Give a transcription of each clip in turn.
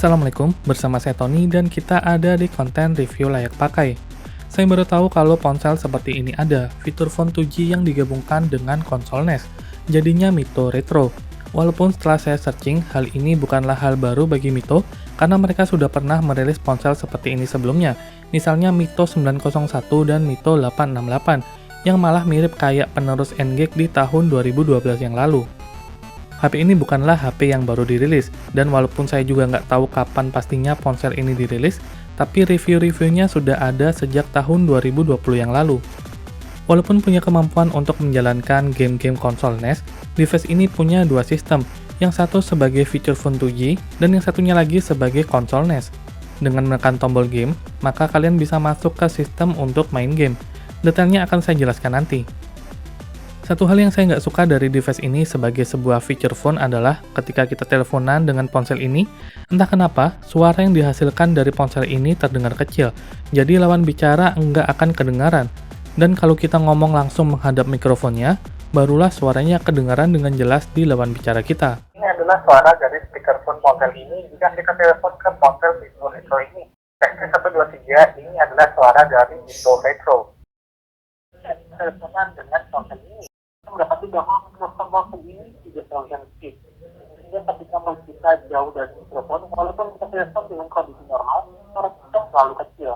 Assalamualaikum, bersama saya Tony dan kita ada di konten review layak pakai. Saya baru tahu kalau ponsel seperti ini ada, fitur phone 2G yang digabungkan dengan konsol NES, jadinya Mito Retro. Walaupun setelah saya searching, hal ini bukanlah hal baru bagi Mito, karena mereka sudah pernah merilis ponsel seperti ini sebelumnya, misalnya Mito 901 dan Mito 868, yang malah mirip kayak penerus N-Gage di tahun 2012 yang lalu. HP ini bukanlah HP yang baru dirilis, dan walaupun saya juga nggak tahu kapan pastinya ponsel ini dirilis, tapi review-reviewnya sudah ada sejak tahun 2020 yang lalu. Walaupun punya kemampuan untuk menjalankan game-game konsol NES, device ini punya dua sistem, yang satu sebagai feature phone 2G, dan yang satunya lagi sebagai konsol NES. Dengan menekan tombol game, maka kalian bisa masuk ke sistem untuk main game. Detailnya akan saya jelaskan nanti. Satu hal yang saya nggak suka dari device ini sebagai sebuah feature phone adalah ketika kita teleponan dengan ponsel ini, entah kenapa suara yang dihasilkan dari ponsel ini terdengar kecil, jadi lawan bicara nggak akan kedengaran. Dan kalau kita ngomong langsung menghadap mikrofonnya, barulah suaranya kedengaran dengan jelas di lawan bicara kita. Ini adalah suara dari speakerphone ponsel ini jika kita telepon ke ponsel Mito Retro ini. ST123 ini adalah suara dari Mito Retro. Teleponan dengan ponsel ini mendapati bahwa mikrofon ponsel ini tidak terlalu sensitif. Sehingga ketika kita jauh dari mikrofon, walaupun kita telepon dengan kondisi normal, suara kita selalu kecil.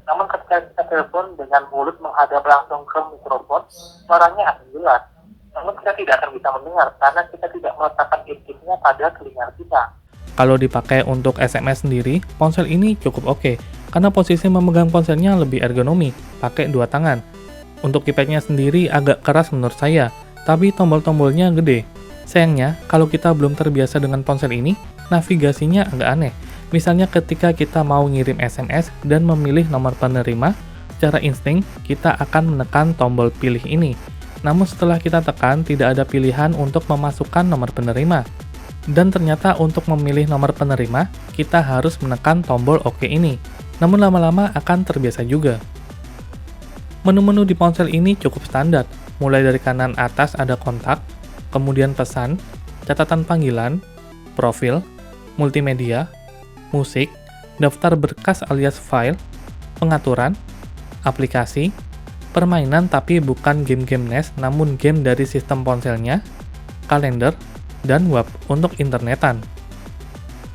Namun ketika kita telepon dengan mulut menghadap langsung ke mikrofon, suaranya akan jelas. Namun kita tidak akan bisa mendengar karena kita tidak meletakkan earpiece-nya pada telinga kita. Kalau dipakai untuk SMS sendiri, ponsel ini cukup oke, karena posisi memegang ponselnya lebih ergonomi, pakai dua tangan. Untuk keypadnya sendiri agak keras menurut saya, tapi tombol-tombolnya gede. Sayangnya, kalau kita belum terbiasa dengan ponsel ini, navigasinya agak aneh. Misalnya ketika kita mau ngirim SMS dan memilih nomor penerima, secara insting kita akan menekan tombol pilih ini. Namun setelah kita tekan, tidak ada pilihan untuk memasukkan nomor penerima. Dan ternyata untuk memilih nomor penerima, kita harus menekan tombol OK ini. Namun lama-lama akan terbiasa juga. Menu-menu di ponsel ini cukup standar, mulai dari kanan atas ada kontak, kemudian pesan, catatan panggilan, profil, multimedia, musik, daftar berkas alias file, pengaturan, aplikasi, permainan tapi bukan game-game NES namun game dari sistem ponselnya, kalender, dan web untuk internetan.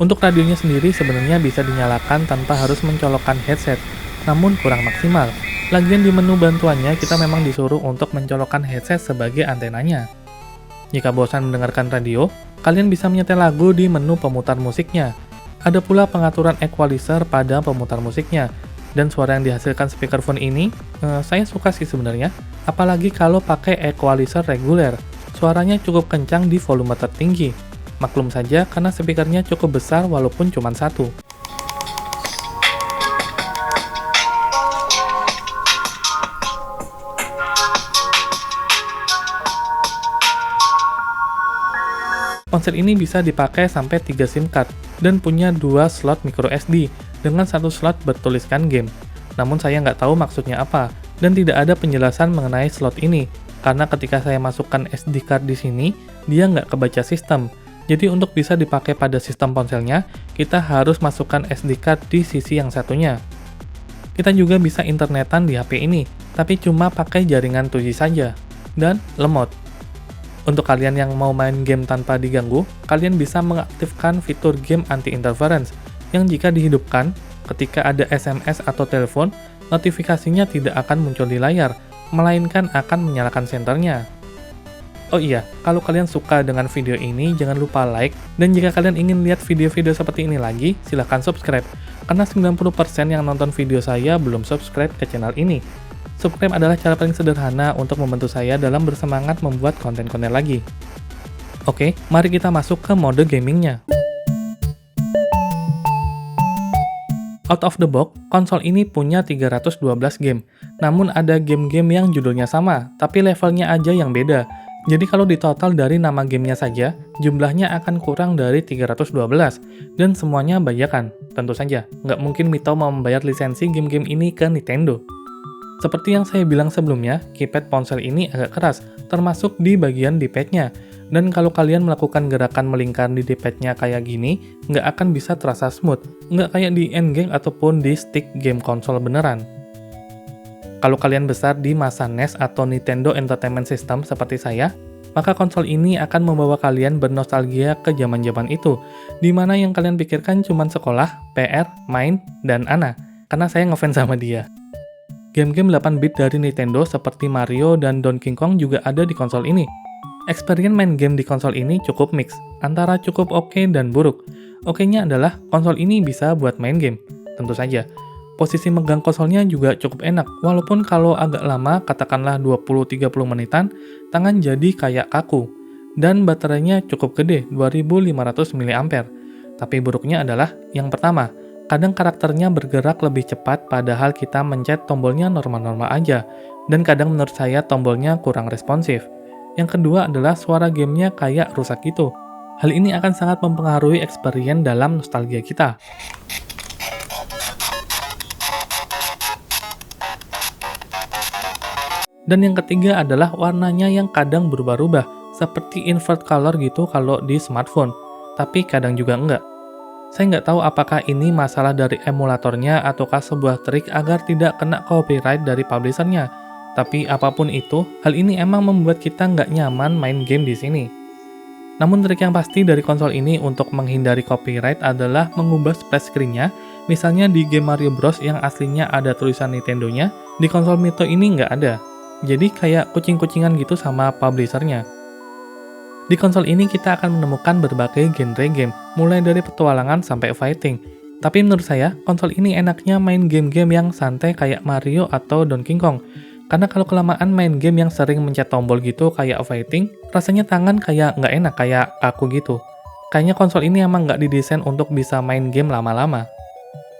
Untuk radionya sendiri sebenarnya bisa dinyalakan tanpa harus mencolokkan headset, namun kurang maksimal. Lagian di menu bantuannya kita memang disuruh untuk mencolokkan headset sebagai antenanya. Jika bosan mendengarkan radio, kalian bisa menyetel lagu di menu pemutar musiknya. Ada pula pengaturan equalizer pada pemutar musiknya. Dan suara yang dihasilkan speakerphone ini, saya suka sih sebenarnya. Apalagi kalau pakai equalizer reguler. Suaranya cukup kencang di volume tertinggi. Maklum saja karena speakernya cukup besar walaupun cuma satu. Ponsel ini bisa dipakai sampai 3 SIM card dan punya 2 slot micro SD dengan 1 slot bertuliskan game. Namun saya nggak tahu maksudnya apa dan tidak ada penjelasan mengenai slot ini karena ketika saya masukkan SD card di sini dia nggak kebaca sistem. Jadi untuk bisa dipakai pada sistem ponselnya kita harus masukkan SD card di sisi yang satunya. Kita juga bisa internetan di HP ini tapi cuma pakai jaringan 2G saja dan lemot. Untuk kalian yang mau main game tanpa diganggu, kalian bisa mengaktifkan fitur game anti-interference, yang jika dihidupkan, ketika ada SMS atau telepon, notifikasinya tidak akan muncul di layar, melainkan akan menyalakan senternya. Oh iya, kalau kalian suka dengan video ini, jangan lupa like, dan jika kalian ingin lihat video-video seperti ini lagi, silahkan subscribe, karena 90% yang nonton video saya belum subscribe ke channel ini. Subscribe adalah cara paling sederhana untuk membantu saya dalam bersemangat membuat konten-konten lagi. Oke, mari kita masuk ke mode gamingnya. Out of the box, konsol ini punya 312 game. Namun ada game-game yang judulnya sama, tapi levelnya aja yang beda. Jadi kalau ditotal dari nama gamenya saja, jumlahnya akan kurang dari 312, dan semuanya bajakan. Tentu saja, nggak mungkin Mito mau membayar lisensi game-game ini ke Nintendo. Seperti yang saya bilang sebelumnya, keypad ponsel ini agak keras, termasuk di bagian D-pad-nya. Dan kalau kalian melakukan gerakan melingkar di D-pad-nya kayak gini, nggak akan bisa terasa smooth, nggak kayak di N-Gage ataupun di stick game konsol beneran. Kalau kalian besar di masa NES atau Nintendo Entertainment System seperti saya, maka konsol ini akan membawa kalian bernostalgia ke zaman-zaman itu, di mana yang kalian pikirkan cuma sekolah, PR, main, dan Ana, karena saya ngefans sama dia. Game-game 8-bit dari Nintendo seperti Mario dan Donkey Kong juga ada di konsol ini. Experience main game di konsol ini cukup mix, antara cukup oke dan buruk. Oke-nya adalah konsol ini bisa buat main game, tentu saja. Posisi megang konsolnya juga cukup enak, walaupun kalau agak lama, katakanlah 20-30 menitan, tangan jadi kayak kaku. Dan baterainya cukup gede, 2500 mAh. Tapi buruknya adalah yang pertama, kadang karakternya bergerak lebih cepat padahal kita mencet tombolnya normal-normal aja, dan kadang menurut saya tombolnya kurang responsif. Yang kedua adalah suara gamenya kayak rusak gitu. Hal ini akan sangat mempengaruhi experience dalam nostalgia kita. Dan yang ketiga adalah warnanya yang kadang berubah-ubah, seperti invert color gitu kalau di smartphone, tapi kadang juga enggak. Saya nggak tahu apakah ini masalah dari emulatornya ataukah sebuah trik agar tidak kena copyright dari publishernya. Tapi apapun itu, hal ini emang membuat kita nggak nyaman main game di sini. Namun trik yang pasti dari konsol ini untuk menghindari copyright adalah mengubah splash screen-nya. Misalnya di game Mario Bros yang aslinya ada tulisan Nintendo-nya, di konsol Mito ini nggak ada. Jadi kayak kucing-kucingan gitu sama publishernya. Di konsol ini kita akan menemukan berbagai genre game, mulai dari petualangan sampai fighting. Tapi menurut saya, konsol ini enaknya main game-game yang santai kayak Mario atau Donkey Kong. Karena kalau kelamaan main game yang sering mencet tombol gitu kayak fighting, rasanya tangan kayak nggak enak, kayak kaku gitu. Kayaknya konsol ini emang nggak didesain untuk bisa main game lama-lama.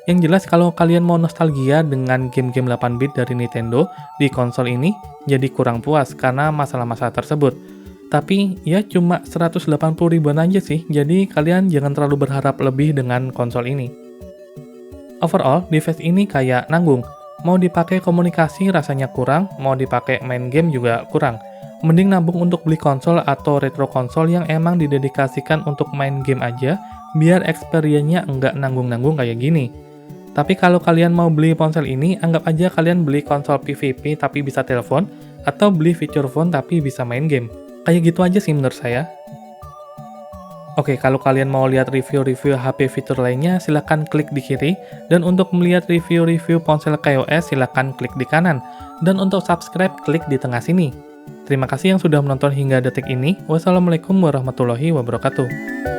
Yang jelas kalau kalian mau nostalgia dengan game-game 8-bit dari Nintendo di konsol ini, jadi kurang puas karena masalah-masalah tersebut. Tapi ya cuma 180 ribuan aja sih, jadi kalian jangan terlalu berharap lebih dengan konsol ini. Overall, device ini kayak nanggung. Mau dipakai komunikasi rasanya kurang, mau dipakai main game juga kurang. Mending nabung untuk beli konsol atau retro konsol yang emang didedikasikan untuk main game aja, biar experience-nya nggak nanggung-nanggung kayak gini. Tapi kalau kalian mau beli ponsel ini, anggap aja kalian beli konsol PVP tapi bisa telepon, atau beli feature phone tapi bisa main game. Kayak gitu aja sih menurut saya. Oke, kalau kalian mau lihat review-review HP fitur lainnya, silahkan klik di kiri. Dan untuk melihat review-review ponsel KaiOS, silahkan klik di kanan. Dan untuk subscribe, klik di tengah sini. Terima kasih yang sudah menonton hingga detik ini. Wassalamualaikum warahmatullahi wabarakatuh.